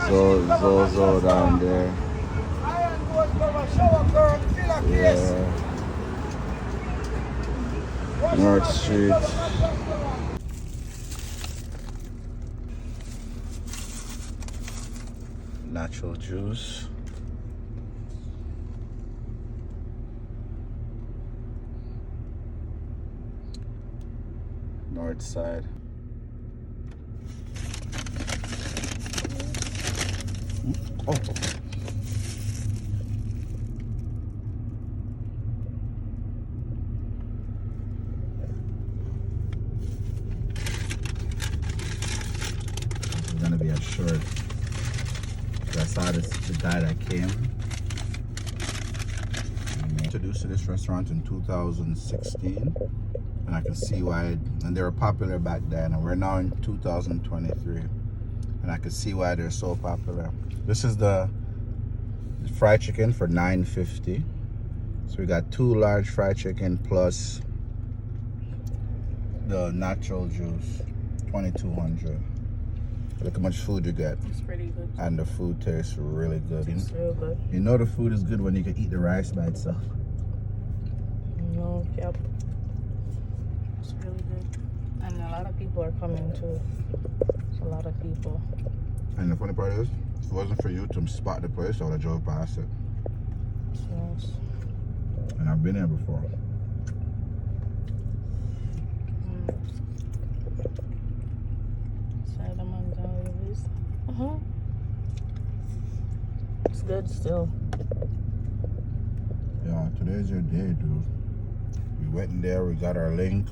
Zozo down there. Yeah. North Street. Natural juice. North side. Oh. It's gonna be a short. I saw the guy that came. Introduced to this restaurant in 2016, and I can see why. And they were popular back then, and we're now in 2023, and I can see why they're so popular. This is the fried chicken for $9.50. So we got 2 large fried chicken plus the natural juice, $2,200. Look how much food you get. It's pretty good. And the food tastes really good. It's real good. You know the food is good when you can eat the rice by itself. No, yep. It's really good. And a lot of people are coming too. It's a lot of people. And the funny part is, if it wasn't for you to spot the place, I would have drove past it. Yes. And I've been here before. It's good still. Yeah, today's your day, dude. We went in there, we got our link,